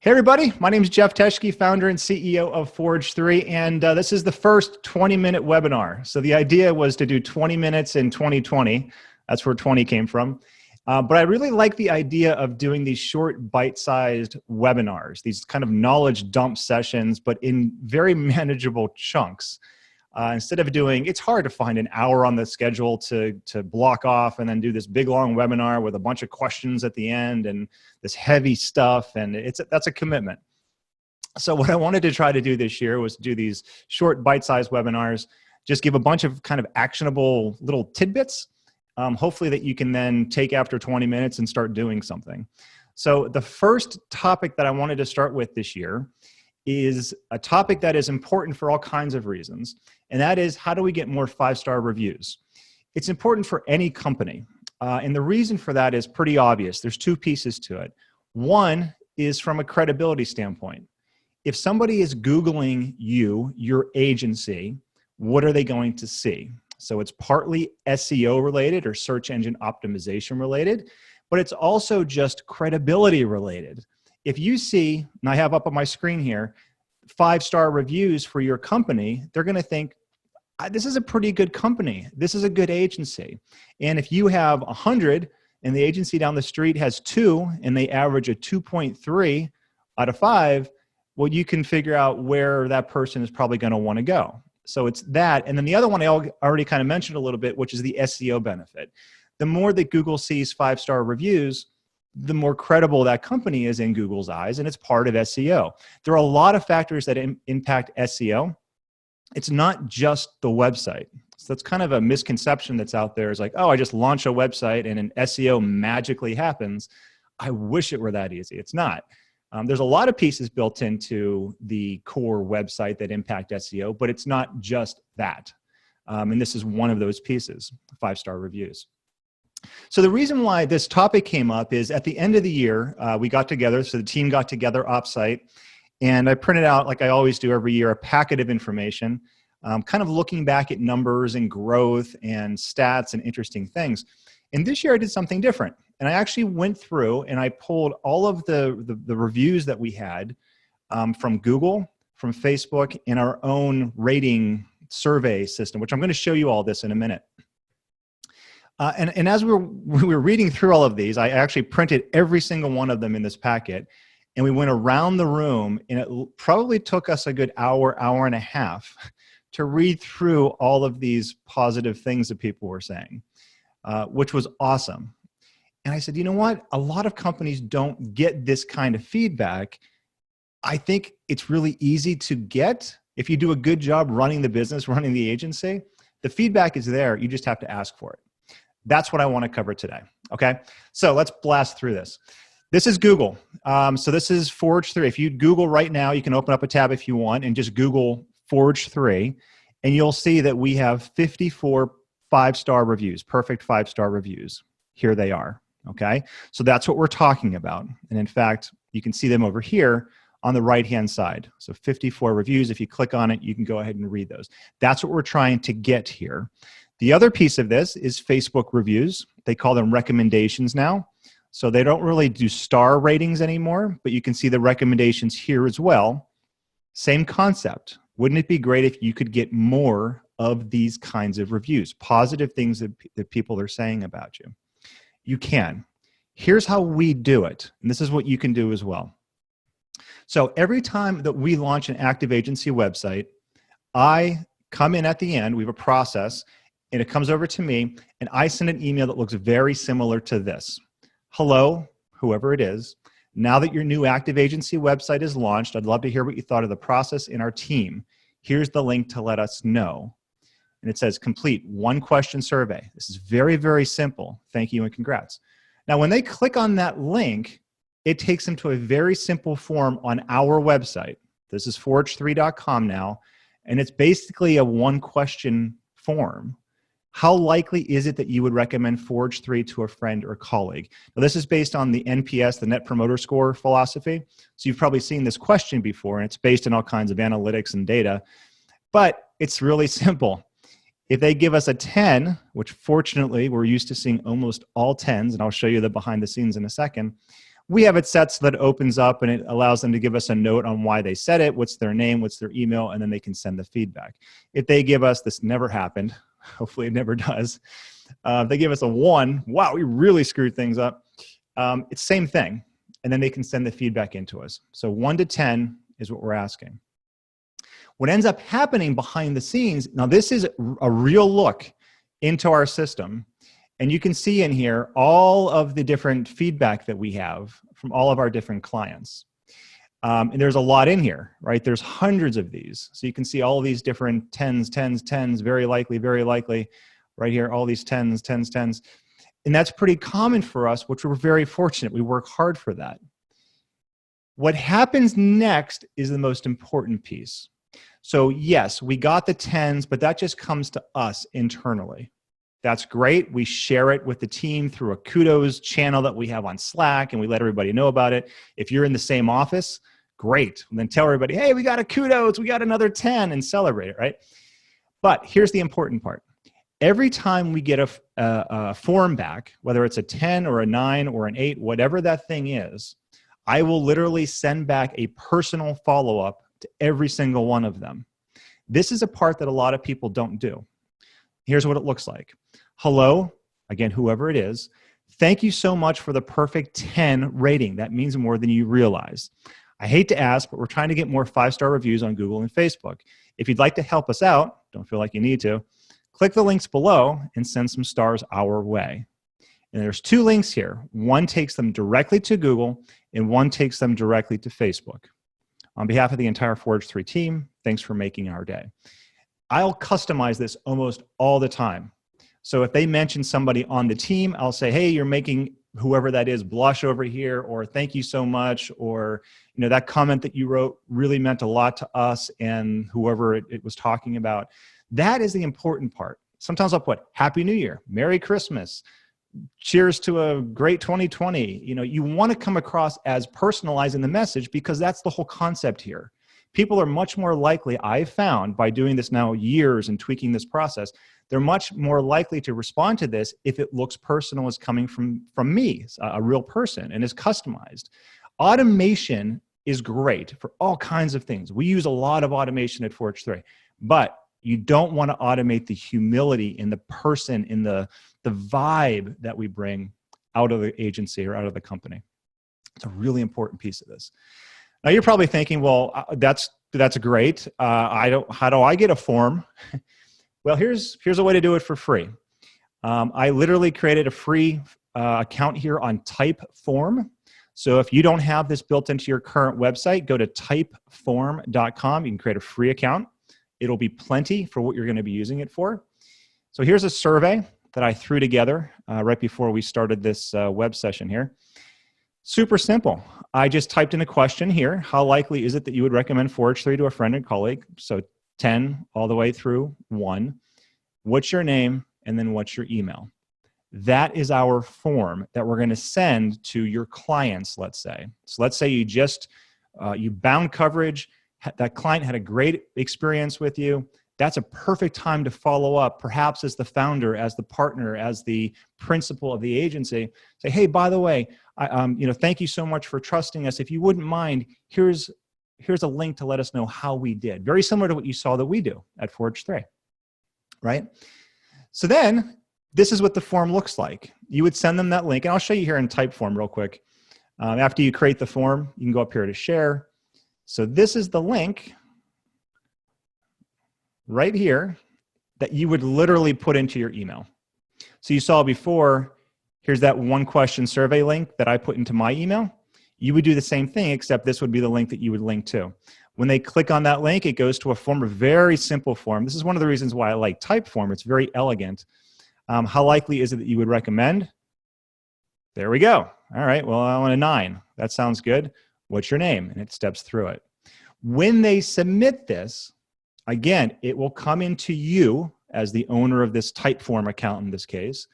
Hey everybody, my name is Jeff Teschke, founder and CEO of Forge 3, and this is the first 20-minute webinar. So the idea was to do 20 minutes in 2020. That's where 20 came from. But I really like the idea of doing these short, bite-sized webinars, these kind of knowledge dump sessions, but in very manageable chunks. Instead of doing, it's hard to find an hour on the schedule to block off and then do this big long webinar with a bunch of questions at the end and this heavy stuff, and that's a commitment. So what I wanted to try to do this year was do these short bite-sized webinars, just give a bunch of kind of actionable little tidbits, hopefully that you can then take after 20 minutes and start doing something. So the first topic that I wanted to start with this year is a topic that is important for all kinds of reasons, and that is, how do we get more 5-star reviews? It's important for any company, and the reason for that is pretty obvious. There's two pieces to it. One is from a credibility standpoint. If somebody is Googling you, your agency, what are they going to see? So it's partly SEO related or search engine optimization related, but it's also just credibility related. If you see, and I have up on my screen here, 5-star reviews for your company, they're going to think, this is a pretty good company. This is a good agency. And if you have 100 and the agency down the street has 2 and they average a 2.3 out of 5, well, you can figure out where that person is probably going to want to go. So it's that. And then the other one I already kind of mentioned a little bit, which is the SEO benefit. The more that Google sees 5-star reviews, the more credible that company is in Google's eyes, and it's part of SEO. There are a lot of factors that impact SEO. It's not just the website. So that's kind of a misconception that's out there. Is like, oh, I just launch a website and an SEO magically happens. I wish it were that easy. It's not. There's a lot of pieces built into the core website that impact SEO, but it's not just that. And this is one of those pieces, 5-star reviews. So the reason why this topic came up is at the end of the year, we got together, so the team got together offsite, and I printed out, like I always do every year, a packet of information, kind of looking back at numbers and growth and stats and interesting things. And this year I did something different. And I actually went through and I pulled all of the reviews that we had from Google, from Facebook, and our own rating survey system, which I'm going to show you all this in a minute. And as we were reading through all of these, I actually printed every single one of them in this packet, and we went around the room, and it probably took us a good hour, hour and a half to read through all of these positive things that people were saying, which was awesome. And I said, you know what? A lot of companies don't get this kind of feedback. I think it's really easy to get if you do a good job running the business, running the agency. The feedback is there. You just have to ask for it. That's what I want to cover today, okay? So let's blast through this. This is Google. So this is Forge 3. If you Google right now, you can open up a tab if you want and just Google Forge 3, and you'll see that we have 54 5-star reviews, perfect 5-star reviews. Here they are, okay? So that's what we're talking about. And in fact, you can see them over here on the right-hand side. So 54 reviews. If you click on it, you can go ahead and read those. That's what we're trying to get here. The other piece of this is Facebook reviews. They call them recommendations now. So they don't really do star ratings anymore, but you can see the recommendations here as well. Same concept. Wouldn't it be great if you could get more of these kinds of reviews, positive things that people are saying about you? You can. Here's how we do it, and this is what you can do as well. So every time that we launch an active agency website, I come in at the end, we have a process, and it comes over to me, and I send an email that looks very similar to this. Hello, whoever it is. Now that your new active agency website is launched, I'd love to hear what you thought of the process in our team. Here's the link to let us know. And it says, complete 1-question survey. This is very, very simple. Thank you and congrats. Now, when they click on that link, it takes them to a very simple form on our website. This is forge3.com now, and it's basically a 1-question form. How likely is it that you would recommend Forge 3 to a friend or colleague? Now, this is based on the NPS, the Net Promoter Score philosophy. So you've probably seen this question before, and it's based on all kinds of analytics and data. But it's really simple. If they give us a 10, which fortunately we're used to seeing almost all 10s, and I'll show you the behind the scenes in a second, We have it set so that it opens up and it allows them to give us a note on why they said it, what's their name, what's their email, and then they can send the feedback. If they give us, this never happened, hopefully it never does, if they give us a 1, wow, we really screwed things up, it's same thing, and then they can send the feedback into us. So 1 to 10 is what we're asking. What ends up happening behind the scenes, now this is a real look into our system. And you can see in here all of the different feedback that we have from all of our different clients. And there's a lot in here, right? There's hundreds of these. So you can see all of these different 10s, 10s, 10s, very likely, right here, all these 10s, 10s, 10s. And that's pretty common for us, which we're very fortunate. We work hard for that. What happens next is the most important piece. So yes, we got the 10s, but that just comes to us internally. That's great. We share it with the team through a kudos channel that we have on Slack, and we let everybody know about it. If you're in the same office, great. And then tell everybody, hey, we got a kudos, we got another 10, and celebrate it, right? But here's the important part. Every time we get a form back, whether it's a 10 or a 9 or an 8, whatever that thing is, I will literally send back a personal follow-up to every single one of them. This is a part that a lot of people don't do. Here's what it looks like. Hello, again, whoever it is, thank you so much for the perfect 10 rating. That means more than you realize. I hate to ask, but we're trying to get more 5-star reviews on Google and Facebook. If you'd like to help us out, don't feel like you need to, click the links below and send some stars our way. And there's 2 links here. One takes them directly to Google and one takes them directly to Facebook. On behalf of the entire Forge 3 team, thanks for making our day. I'll customize this almost all the time. So if they mention somebody on the team, I'll say, hey, you're making whoever that is blush over here, or thank you so much, or that comment that you wrote really meant a lot to us and whoever it was talking about. That is the important part. Sometimes I'll put Happy New Year, Merry Christmas, cheers to a great 2020. You want to come across as personalizing the message because that's the whole concept here. People are much more likely, I've found by doing this now years and tweaking this process, they're much more likely to respond to this if it looks personal, as coming from me, a real person, and is customized. Automation is great for all kinds of things. We use a lot of automation at Forge 3, but you don't want to automate the humility in the person, in the vibe that we bring out of the agency or out of the company. It's a really important piece of this. Now you're probably thinking, well, that's great. How do I get a form? Well, here's a way to do it for free. I literally created a free account here on Typeform. So if you don't have this built into your current website, go to typeform.com. You can create a free account. It'll be plenty for what you're going to be using it for. So here's a survey that I threw together right before we started this web session here. Super simple. I just typed in a question here. How likely is it that you would recommend Forge 3 to a friend and colleague? So 10 all the way through 1. What's your name? And then what's your email? That is our form that we're going to send to your clients, let's say. So let's say you bound coverage. That client had a great experience with you. That's a perfect time to follow up, perhaps as the founder, as the partner, as the principal of the agency. Say, hey, by the way, thank you so much for trusting us. If you wouldn't mind, here's a link to let us know how we did. Very similar to what you saw that we do at Forge 3, right? So then this is what the form looks like. You would send them that link, and I'll show you here in Typeform real quick. After you create the form, you can go up here to share. So this is the link right here that you would literally put into your email. So you saw before, here's that 1 question survey link that I put into my email. You would do the same thing, except this would be the link that you would link to. When they click on that link, it goes to a form, a very simple form. This is one of the reasons why I like Typeform. It's very elegant. How likely is it that you would recommend? There we go. All right, well, I want a 9. That sounds good. What's your name? And it steps through it. When they submit this, again, it will come into you as the owner of this Typeform account in this case.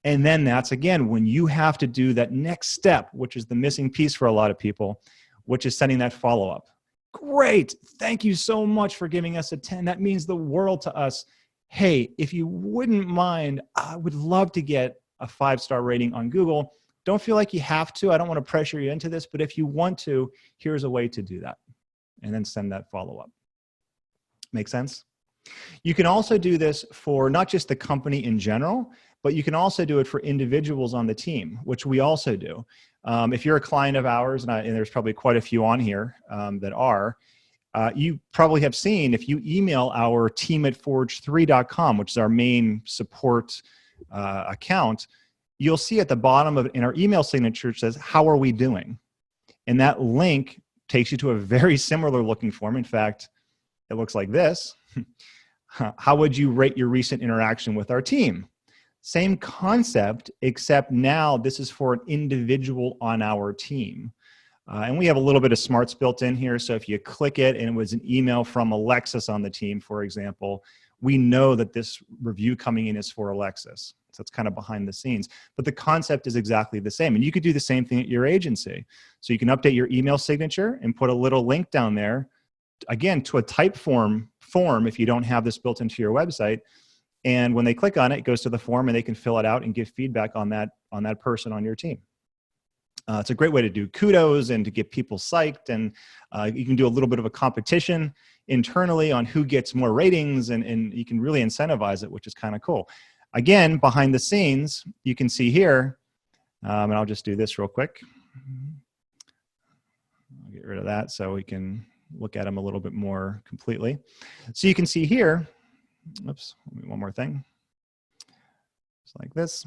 And then that's, again, when you have to do that next step, which is the missing piece for a lot of people, which is sending that follow-up. Great. Thank you so much for giving us a 10. That means the world to us. Hey, if you wouldn't mind, I would love to get a 5-star rating on Google. Don't feel like you have to. I don't want to pressure you into this, but if you want to, here's a way to do that. And then send that follow-up. Make sense? You can also do this for not just the company in general, but you can also do it for individuals on the team, which we also do. If you're a client of ours, and there's probably quite a few on here that are, you probably have seen if you email our team at forge3.com, which is our main support account, you'll see at the bottom of in our email signature, it says, how are we doing? And that link takes you to a very similar looking form. In fact, it looks like this. How would you rate your recent interaction with our team? Same concept, except now this is for an individual on our team. And we have a little bit of smarts built in here. So if you click it and it was an email from Alexis on the team, for example, we know that this review coming in is for Alexis. So it's kind of behind the scenes. But the concept is exactly the same. And you could do the same thing at your agency. So you can update your email signature and put a little link down there, again, to a type form if you don't have this built into your website. And when they click on it, it goes to the form and they can fill it out and give feedback on that person on your team. It's a great way to do kudos and to get people psyched. And you can do a little bit of a competition internally on who gets more ratings, and you can really incentivize it, which is kind of cool. Again, behind the scenes, you can see here, and I'll just do this real quick. I'll get rid of that so we can look at them a little bit more completely. So you can see here, oops, one more thing. Just like this.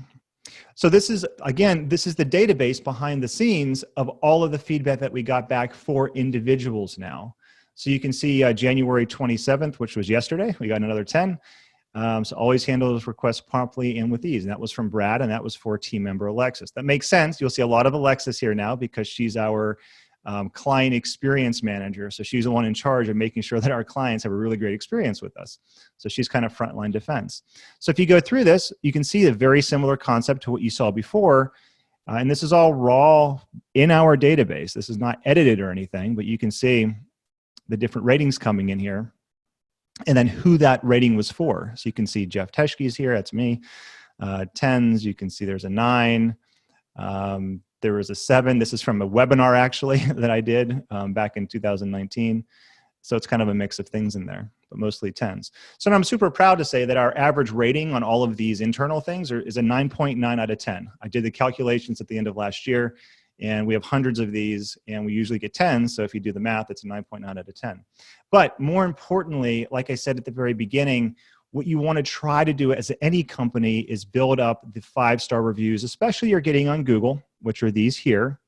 So this is, again, this is the database behind the scenes of all of the feedback that we got back for individuals now. So you can see January 27th, which was yesterday, we got another 10. So always handle those requests promptly and with ease. And that was from Brad, and that was for team member Alexis. That makes sense. You'll see a lot of Alexis here now because she's our client experience manager. So she's the one in charge of making sure that our clients have a really great experience with us. So she's kind of frontline defense. So if you go through this, you can see a very similar concept to what you saw before. And this is all raw in our database. This is not edited or anything, but you can see the different ratings coming in here and then who that rating was for. So you can see Jeff Teschke's here, that's me. 10s, you can see there's a 9. There was a 7. This is from a webinar, actually, that I did back in 2019. So it's kind of a mix of things in there, but mostly 10s. So I'm super proud to say that our average rating on all of these internal things is a 9.9 out of 10. I did the calculations at the end of last year, and we have hundreds of these, and we usually get 10. So if you do the math, it's a 9.9 out of 10. But more importantly, like I said at the very beginning, what you want to try to do as any company is build up the 5-star reviews, especially you're getting on Google, which are these here.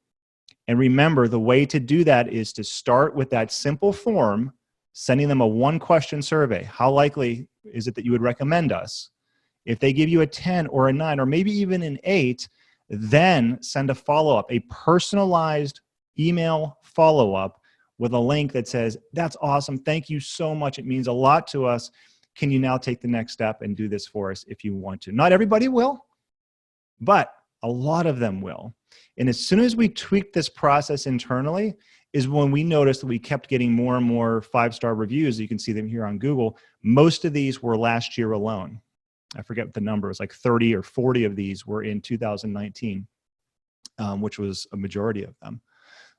And remember, the way to do that is to start with that simple form, sending them a 1-question survey. How likely is it that you would recommend us? If they give you a 10 or a 9 or maybe even an 8, then send a follow-up, a personalized email follow-up with a link that says, that's awesome, thank you so much, it means a lot to us. Can you now take the next step and do this for us if you want to? Not everybody will, but a lot of them will. And as soon as we tweak this process internally is when we noticed that we kept getting more and more 5-star reviews. You can see them here on Google. Most of these were last year alone. I forget what the number was, like 30 or 40 of these were in 2019, which was a majority of them.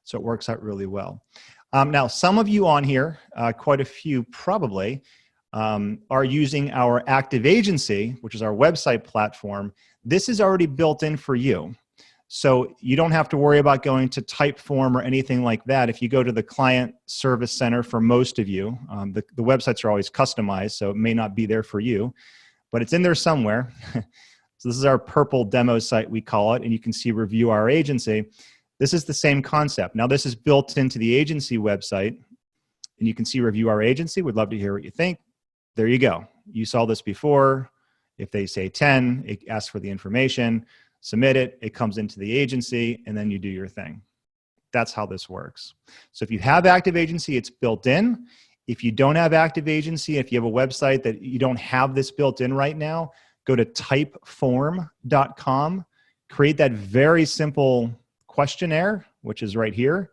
So it works out really well. Now, some of you on here, quite a few probably, are using our Active Agency, which is our website platform. This is already built in for you. So you don't have to worry about going to Typeform or anything like that. If you go to the Client Service Center for most of you, the websites are always customized, so it may not be there for you, but it's in there somewhere. So this is our purple demo site, we call it, and you can see Review Our Agency. This is the same concept. Now this is built into the agency website, and you can see Review Our Agency. We'd love to hear what you think. There you go. You saw this before. If they say 10, it asks for the information, submit it, it comes into the agency, and then you do your thing. That's how this works. So if you have Active Agency, it's built in. If you don't have Active Agency, if you have a website that you don't have this built in right now, go to typeform.com, create that very simple questionnaire, which is right here.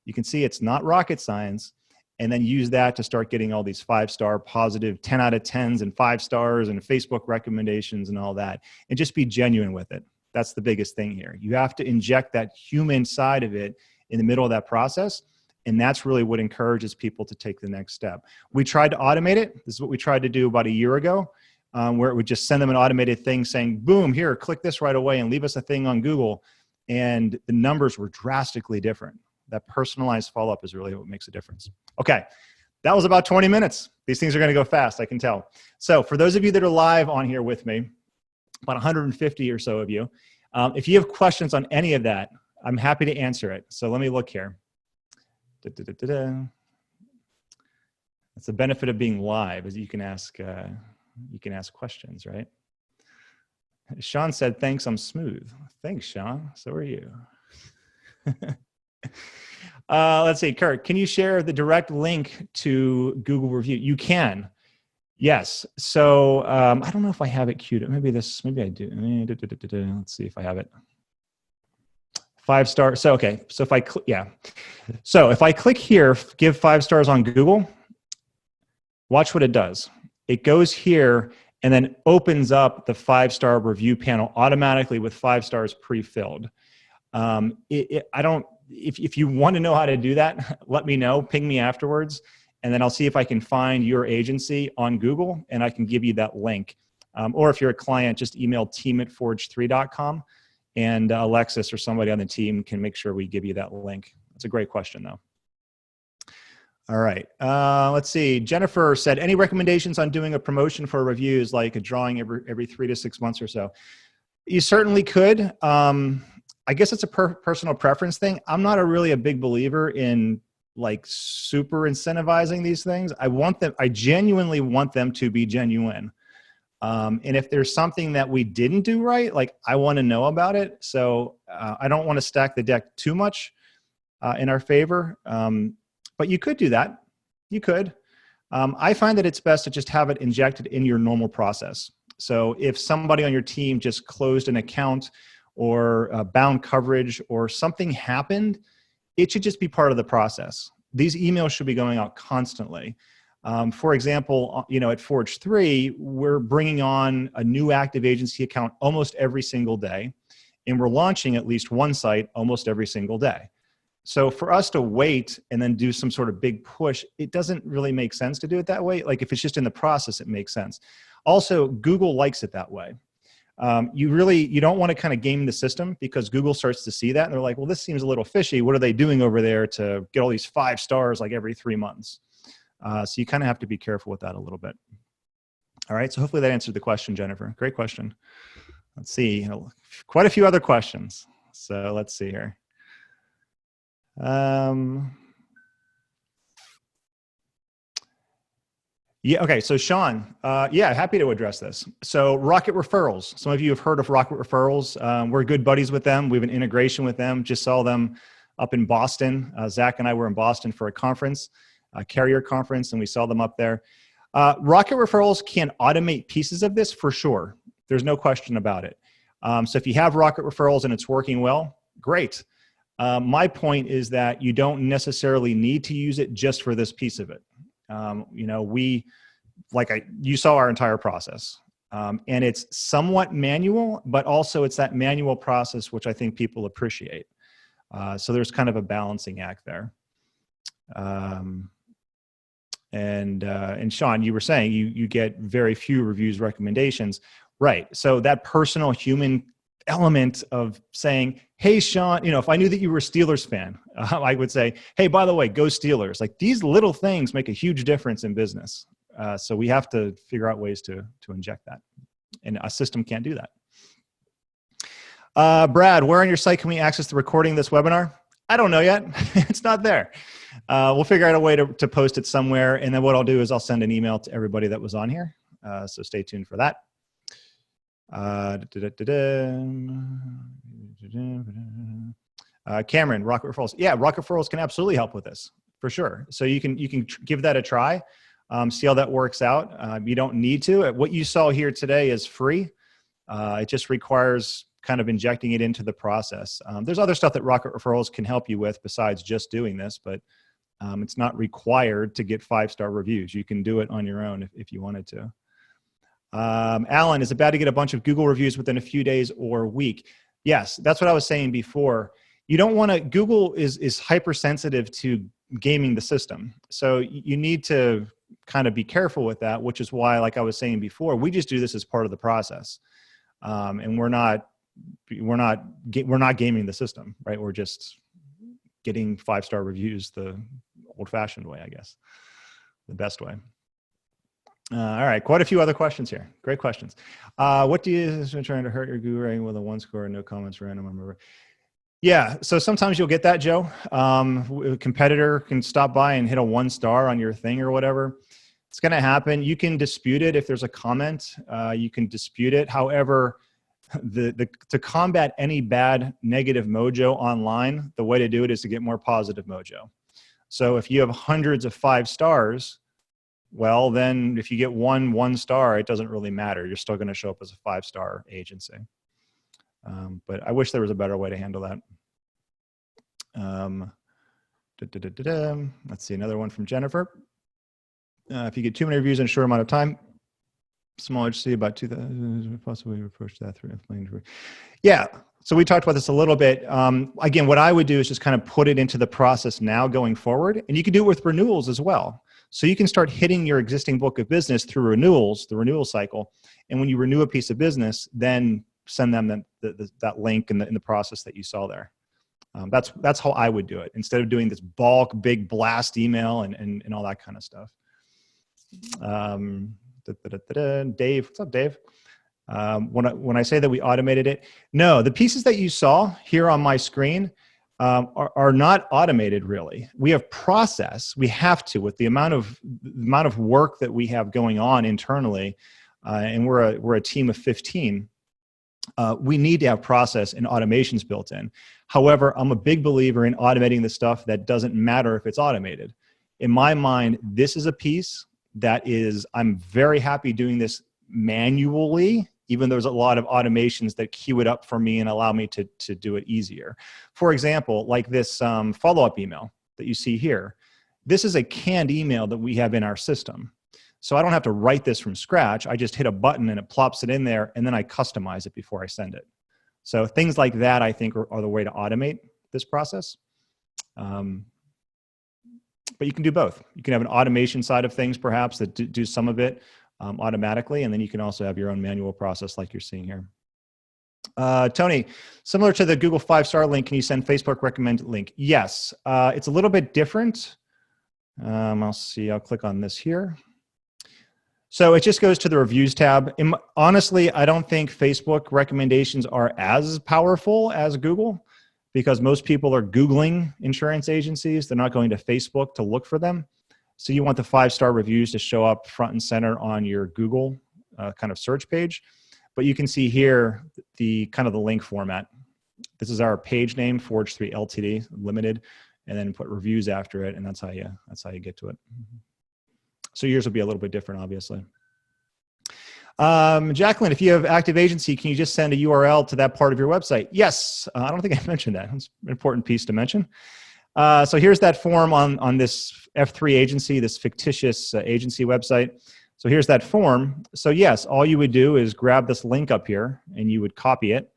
You can see it's not rocket science. And then use that to start getting all these 5-star positive 10 out of 10s and 5 stars and Facebook recommendations and all that. And just be genuine with it. That's the biggest thing here. You have to inject that human side of it in the middle of that process. And that's really what encourages people to take the next step. We tried to automate it. This is what we tried to do about a year ago, where it would just send them an automated thing saying, boom, here, click this right away and leave us a thing on Google. And the numbers were drastically different. That personalized follow-up is really what makes a difference. Okay, that was about 20 minutes. These things are going to go fast, I can tell. So for those of you that are live on here with me, about 150 or so of you, if you have questions on any of that, I'm happy to answer it. So let me look here. That's the benefit of being live, is you can ask questions, right? Sean said, thanks, I'm smooth. Thanks, Sean. So are you. Let's see, Kurt, can you share the direct link to Google review? You can. Yes. So I don't know if I have it queued up. Maybe I do. Let's see if I have it. 5 stars. So, okay. So if I click here, give 5 stars on Google, watch what it does. It goes here and then opens up the 5-star review panel automatically with 5 stars pre-filled. If you want to know how to do that, let me know, ping me afterwards, and then I'll see if I can find your agency on Google and I can give you that link. Or if you're a client, just email team@forge3.com and Alexis or somebody on the team can make sure we give you that link. That's a great question though. All right, let's see. Jennifer said, any recommendations on doing a promotion for reviews, like a drawing every 3 to 6 months or so? You certainly could. I guess it's a personal preference thing. I'm not really a big believer in like super incentivizing these things. I genuinely want them to be genuine. And if there's something that we didn't do right, like I want to know about it. So I don't want to stack the deck too much in our favor. But you could do that. You could. I find that it's best to just have it injected in your normal process. So if somebody on your team just closed an account or bound coverage or something happened, it should just be part of the process. These emails should be going out constantly. For example, at Forge 3, we're bringing on a new active agency account almost every single day, and we're launching at least one site almost every single day. So for us to wait and then do some sort of big push, it doesn't really make sense to do it that way. Like if it's just in the process, it makes sense. Also, Google likes it that way. You don't want to kind of game the system, because Google starts to see that and they're like, well, this seems a little fishy. What are they doing over there to get all these 5 stars like every 3 months? So you kind of have to be careful with that a little bit. All right. So hopefully that answered the question, Jennifer. Great question. Let's see, quite a few other questions. So let's see here. Yeah. Okay. So Sean, yeah, happy to address this. So Rocket Referrals. Some of you have heard of Rocket Referrals. We're good buddies with them. We have an integration with them. Just saw them up in Boston. Zach and I were in Boston for a conference, a carrier conference, and we saw them up there. Rocket Referrals can automate pieces of this for sure. There's no question about it. So if you have Rocket Referrals and it's working well, great. My point is that you don't necessarily need to use it just for this piece of it. You saw our entire process, and it's somewhat manual, but also it's that manual process, which I think people appreciate. So there's kind of a balancing act there. And Sean, you were saying you get very few reviews recommendations, right? So that personal human element of saying, hey, Sean, if I knew that you were a Steelers fan, I would say, hey, by the way, go Steelers. Like these little things make a huge difference in business. So we have to figure out ways to inject that. And a system can't do that. Brad, where on your site can we access the recording of this webinar? I don't know yet. It's not there. We'll figure out a way to post it somewhere. And then what I'll do is I'll send an email to everybody that was on here. So stay tuned for that. Cameron, Rocket Referrals. Yeah, Rocket Referrals can absolutely help with this for sure. So you can give that a try, see how that works out. You don't need to. What you saw here today is free. It just requires kind of injecting it into the process. There's other stuff that Rocket Referrals can help you with besides just doing this, but it's not required to get 5-star reviews. You can do it on your own if you wanted to. Alan, is it bad to get a bunch of Google reviews within a few days or week? Yes, that's what I was saying before. You don't want to, Google is hypersensitive to gaming the system. So you need to kind of be careful with that, which is why, like I was saying before, we just do this as part of the process. And we're not gaming the system, right? We're just getting 5-star reviews the old-fashioned way, I guess, the best way. All right, quite a few other questions here. Great questions. What do you trying to hurt your Google rating with a 1 score and no comments random? Remember? Yeah, so sometimes you'll get that, Joe. A competitor can stop by and hit a 1 star on your thing or whatever. It's going to happen. You can dispute it if there's a comment. You can dispute it. However, to combat any bad negative mojo online, the way to do it is to get more positive mojo. So if you have hundreds of 5 stars, well, then if you get 1 star, it doesn't really matter. You're still going to show up as a 5-star agency. But I wish there was a better way to handle that. Let's see, another one from Jennifer. If you get too many reviews in a short amount of time, small agency about 2,000, possibly approach that through inflamed. Yeah, so we talked about this a little bit. Again, what I would do is just kind of put it into the process now going forward. And you can do it with renewals as well. So you can start hitting your existing book of business through renewals, the renewal cycle. And when you renew a piece of business, then send them that link in the process that you saw there. That's how I would do it, instead of doing this bulk, big blast email and all that kind of stuff. Dave, what's up, Dave? When I say that we automated it, no, the pieces that you saw here on my screen are not automated really. We have process. We have to, with the amount of work that we have going on internally, and we're a team of 15. We need to have process and automations built in. However, I'm a big believer in automating the stuff that doesn't matter if it's automated. In my mind, this is a piece that I'm very happy doing this manually, even though there's a lot of automations that queue it up for me and allow me to do it easier. For example, like this follow-up email that you see here. This is a canned email that we have in our system. So I don't have to write this from scratch. I just hit a button and it plops it in there, and then I customize it before I send it. So things like that, I think, are the way to automate this process. But you can do both. You can have an automation side of things, perhaps, that do some of it automatically, and then you can also have your own manual process like you're seeing here. Tony, similar to the Google 5-star link, can you send Facebook recommended link? Yes, it's a little bit different. I'll see, I'll click on this here. So it just goes to the reviews tab. Honestly, I don't think Facebook recommendations are as powerful as Google, because most people are Googling insurance agencies. They're not going to Facebook to look for them. So you want the 5-star reviews to show up front and center on your Google kind of search page. But you can see here the kind of the link format. This is our page name, Forge 3 Ltd Limited, and then put reviews after it, and that's how you get to it. So yours will be a little bit different, obviously. Jacqueline, if you have active agency, can you just send a URL to that part of your website? Yes, I don't think I mentioned that. It's an important piece to mention. So here's that form on this F3 agency, this fictitious agency website. So here's that form. So yes, all you would do is grab this link up here and you would copy it,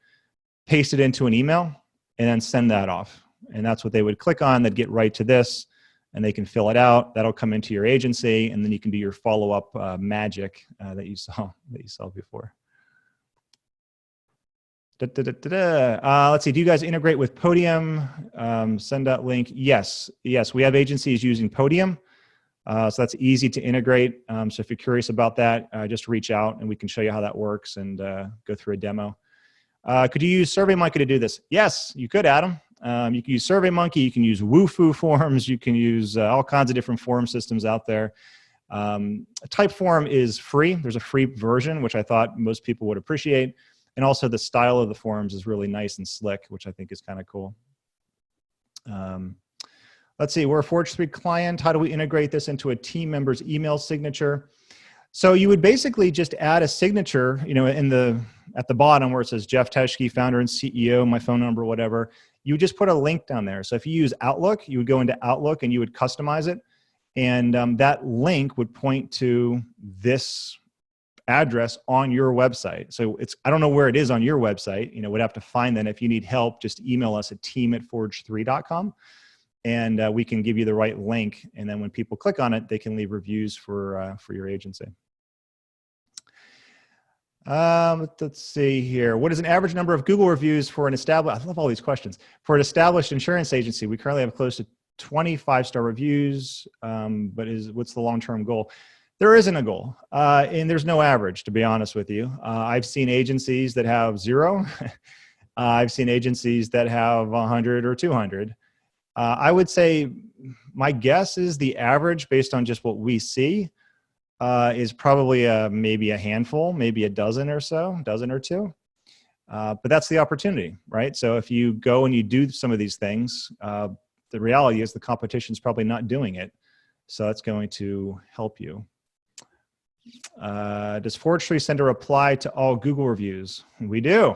paste it into an email, and then send that off. And that's what they would click on. They'd get right to this, and they can fill it out. That'll come into your agency, and then you can do your follow-up magic that you saw before. Let's see. Do you guys integrate with Podium? Send that link. Yes. We have agencies using Podium, so that's easy to integrate. So if you're curious about that, just reach out, and we can show you how that works and go through a demo. Could you use SurveyMonkey to do this? Yes, you could, Adam. You can use SurveyMonkey, you can use Wufoo forms, you can use all kinds of different form systems out there. Typeform is free. There's a free version, which I thought most people would appreciate. And also the style of the forms is really nice and slick, which I think is kind of cool. Let's see, we're a Forge 3 client. How do we integrate this into a team member's email signature? So you would basically just add a signature, at the bottom where it says Jeff Teschke, founder and CEO, my phone number, whatever. You would just put a link down there. So if you use Outlook, you would go into Outlook and you would customize it. And that link would point to this address on your website. So I don't know where it is on your website. We'd have to find that. If you need help, just email us at team@forge3.com, and we can give you the right link. And then when people click on it, they can leave reviews for your agency. Let's see here. What is an average number of Google reviews for an established, I love all these questions, for an established insurance agency? We currently have close to 20 5-star reviews, but what's the long-term goal? There isn't a goal, and there's no average, to be honest with you. I've seen agencies that have 0. I've seen agencies that have 100 or 200. I would say my guess is the average, based on just what we see, is probably maybe a handful, maybe a dozen or two. But that's the opportunity, right? So if you go and you do some of these things, the reality is the competition's probably not doing it. So that's going to help you. Does Forge3 send a reply to all Google reviews? We do.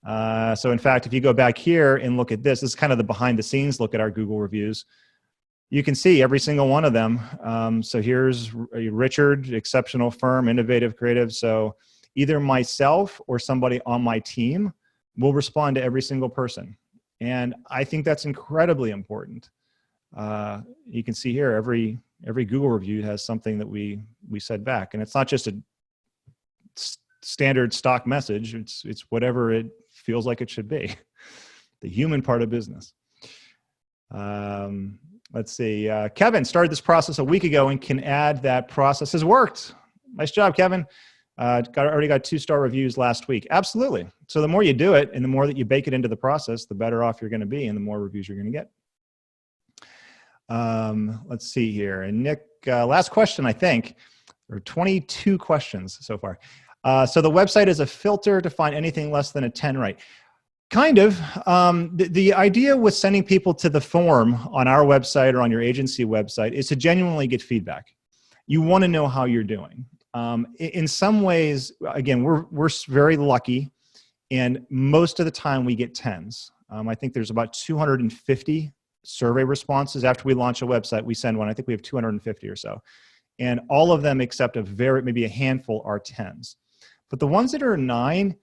So in fact, if you go back here and look at this is kind of the behind the scenes look at our Google reviews. You can see every single one of them. So here's Richard, exceptional firm, innovative, creative. So either myself or somebody on my team will respond to every single person. And I think that's incredibly important. You can see here, every Google review has something that we said back. And it's not just a standard stock message. It's whatever it feels like it should be. The human part of business. Let's see. Kevin started this process a week ago and can add that process has worked. Nice job, Kevin. Already got 2-star reviews last week. Absolutely. So the more you do it and the more that you bake it into the process, the better off you're going to be and the more reviews you're going to get. Let's see here. And Nick, last question, I think. There are 22 questions so far. So the website is a filter to find anything less than a 10, right? Kind of. The idea with sending people to the form on our website or on your agency website is to genuinely get feedback. You want to know how you're doing. In some ways, again, we're very lucky, and most of the time we get 10s. I think there's about 250 survey responses. After we launch a website, we send one. I think we have 250 or so. And all of them except maybe a handful are 10s. But the ones that are 9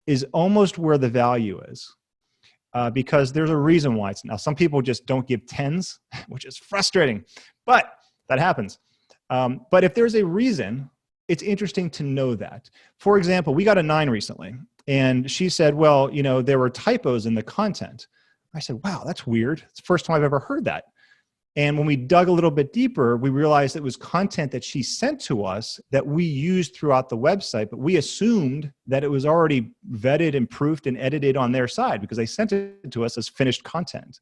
is almost where the value is, because there's a reason why it's now. Some people just don't give 10s, which is frustrating, but that happens. But if there's a reason, it's interesting to know that. For example, we got a 9 recently, and she said, well, there were typos in the content. I said, wow, that's weird. It's the first time I've ever heard that. And when we dug a little bit deeper, we realized it was content that she sent to us that we used throughout the website, but we assumed that it was already vetted and proofed and edited on their side because they sent it to us as finished content.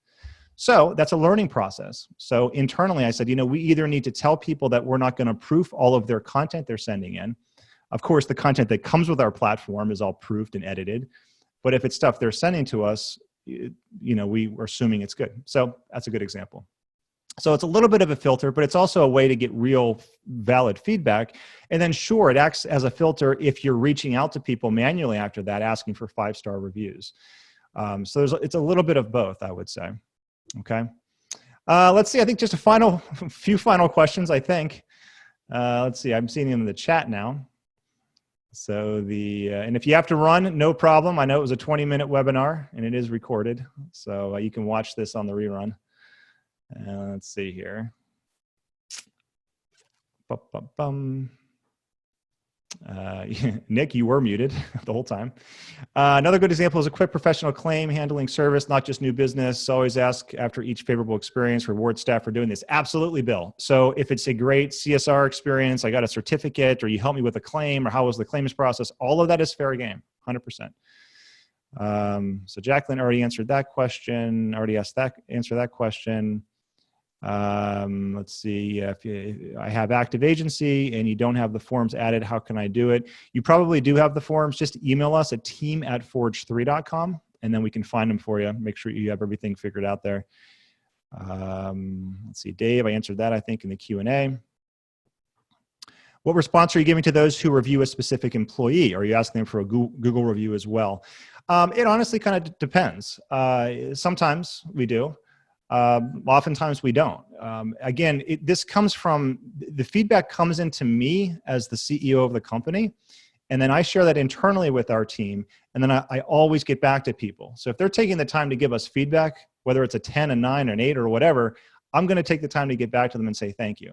So that's a learning process. So internally, I said, we either need to tell people that we're not going to proof all of their content they're sending in. Of course, the content that comes with our platform is all proofed and edited. But if it's stuff they're sending to us, we are assuming it's good. So that's a good example. So it's a little bit of a filter, but it's also a way to get real valid feedback. And then sure, it acts as a filter if you're reaching out to people manually after that, asking for 5-star reviews. So it's a little bit of both, I would say. Okay. Let's see, I think just a few final questions, I think. Let's see, I'm seeing them in the chat now. So and if you have to run, no problem. I know it was a 20-minute webinar and it is recorded. So you can watch this on the rerun. Let's see here. Nick, you were muted the whole time. Another good example is a quick professional claim handling service, not just new business. Always ask after each favorable experience, reward staff for doing this. Absolutely, Bill. So if it's a great CSR experience, I got a certificate, or you help me with a claim, or how was the claims process, all of that is fair game, 100%. So Jacqueline already answered that question, answered that question. Let's see, I have active agency and you don't have the forms added, how can I do it? You probably do have the forms. Just email us at team@forge3.com and then we can find them for you. Make sure you have everything figured out there. Let's see, Dave, I answered that, I think, in the Q&A. What response are you giving to those who review a specific employee? Are you asking them for a Google review as well? It honestly kind of depends. Sometimes we do. Oftentimes we don't. Again, this comes from, the feedback comes into me as the CEO of the company. And then I share that internally with our team. And then I always get back to people. So if they're taking the time to give us feedback, whether it's a 10, a 9, an 8, or whatever, I'm going to take the time to get back to them and say thank you.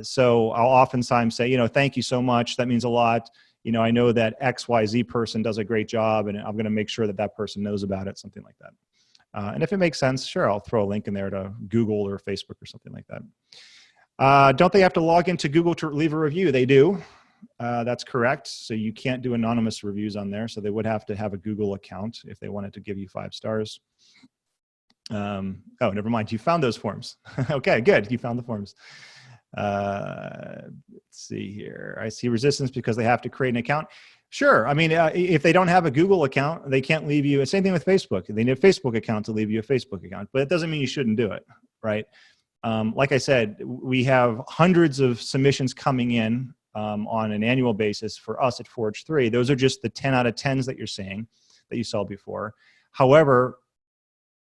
So I'll oftentimes say, thank you so much. That means a lot. I know that XYZ person does a great job, and I'm going to make sure that that person knows about it, something like that. And if it makes sense, sure, I'll throw a link in there to Google or Facebook or something like that. Don't they have to log into Google to leave a review? They do. That's correct. So you can't do anonymous reviews on there. So they would have to have a Google account if they wanted to give you 5 stars. Oh, never mind. You found those forms. Okay, good. You found the forms. Let's see here. I see resistance because they have to create an account. Sure. I mean, if they don't have a Google account, they can't leave you. Same thing with Facebook. They need a Facebook account to leave you a Facebook account, but it doesn't mean you shouldn't do it, right? Like I said, we have hundreds of submissions coming in on an annual basis for us at Forge 3. Those are just the 10 out of 10s that you're seeing, that you saw before. However,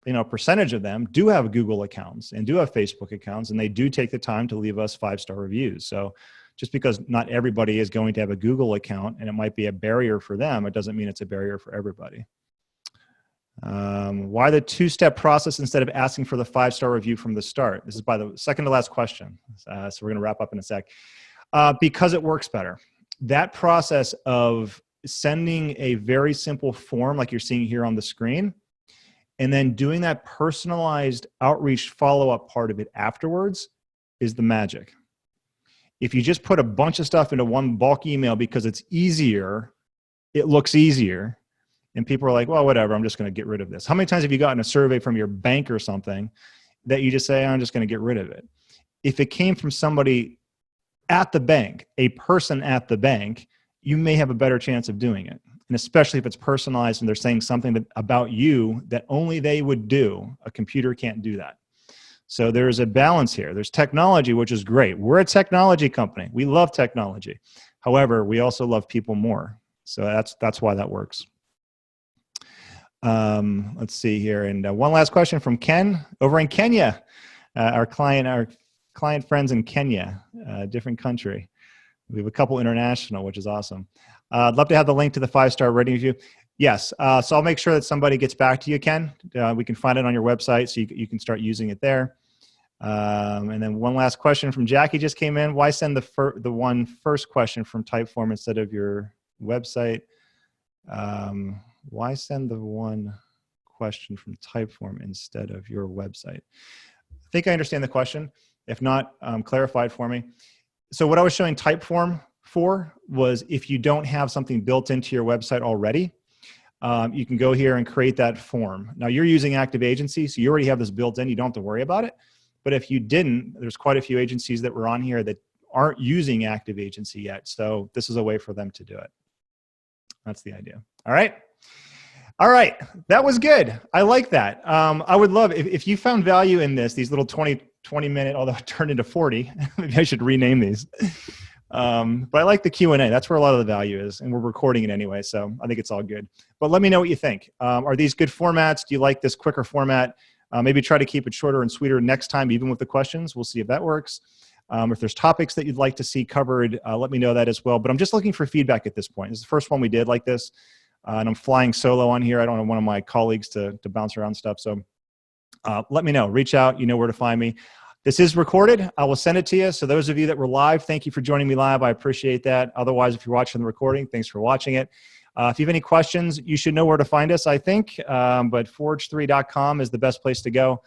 a percentage of them do have Google accounts and do have Facebook accounts, and they do take the time to leave us 5-star reviews. So just because not everybody is going to have a Google account and it might be a barrier for them, it doesn't mean it's a barrier for everybody. Why the 2-step process instead of asking for the 5-star review from the start? This is by the second to last question. So we're going to wrap up in a sec. Because it works better. That process of sending a very simple form like you're seeing here on the screen, and then doing that personalized outreach follow-up part of it afterwards is the magic. If you just put a bunch of stuff into one bulk email because it's easier, it looks easier, and people are like, well, whatever, I'm just going to get rid of this. How many times have you gotten a survey from your bank or something that you just say, I'm just going to get rid of it? If it came from somebody at the bank, a person at the bank, you may have a better chance of doing it. And especially if it's personalized and they're saying something about you that only they would do. A computer can't do that. So there's a balance here. There's technology, which is great. We're a technology company. We love technology. However, we also love people more. So that's why that works. Let's see here. And one last question from Ken over in Kenya. Our client friends in Kenya, a different country. We have a couple international, which is awesome. I'd love to have the link to the 5-star rating review. Yes, so I'll make sure that somebody gets back to you, Ken. We can find it on your website, so you can start using it there. And then one last question from Jackie just came in. Why send the first question from Typeform instead of your website? Why send the one question from Typeform instead of your website? I think I understand the question. If not, clarify it for me. So what I was showing Typeform for was if you don't have something built into your website already, you can go here and create that form. Now you're using Active Agency, so you already have this built in. You don't have to worry about it. But if you didn't, there's quite a few agencies that were on here that aren't using Active Agency yet. So this is a way for them to do it. That's the idea. All right. All right. That was good. I like that. I would love if you found value in these little 20 minute, although it turned into 40, maybe I should rename these. But I like the Q&A. That's where a lot of the value is. And we're recording it anyway. So I think it's all good. But let me know what you think. Are these good formats? Do you like this quicker format? Maybe try to keep it shorter and sweeter next time, even with the questions. We'll see if that works. If there's topics that you'd like to see covered, let me know that as well. But I'm just looking for feedback at this point. This is the first one we did like this. And I'm flying solo on here. I don't have one of my colleagues to bounce around stuff. So let me know. Reach out. You know where to find me. This is recorded. I will send it to you. So those of you that were live, thank you for joining me live. I appreciate that. Otherwise, if you're watching the recording, thanks for watching it. If you have any questions, you should know where to find us, I think. But forge3.com is the best place to go.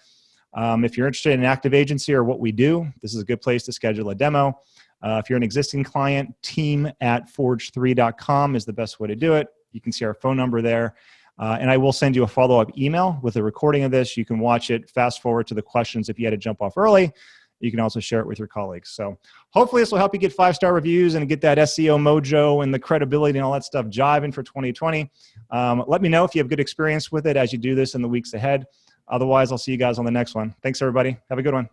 If you're interested in an active agency or what we do, this is a good place to schedule a demo. If you're an existing client, team@forge3.com is the best way to do it. You can see our phone number there. And I will send you a follow-up email with a recording of this. You can watch it, fast forward to the questions if you had to jump off early. You can also share it with your colleagues. So hopefully this will help you get 5-star reviews and get that SEO mojo and the credibility and all that stuff jiving for 2020. Let me know if you have good experience with it as you do this in the weeks ahead. Otherwise, I'll see you guys on the next one. Thanks, everybody. Have a good one.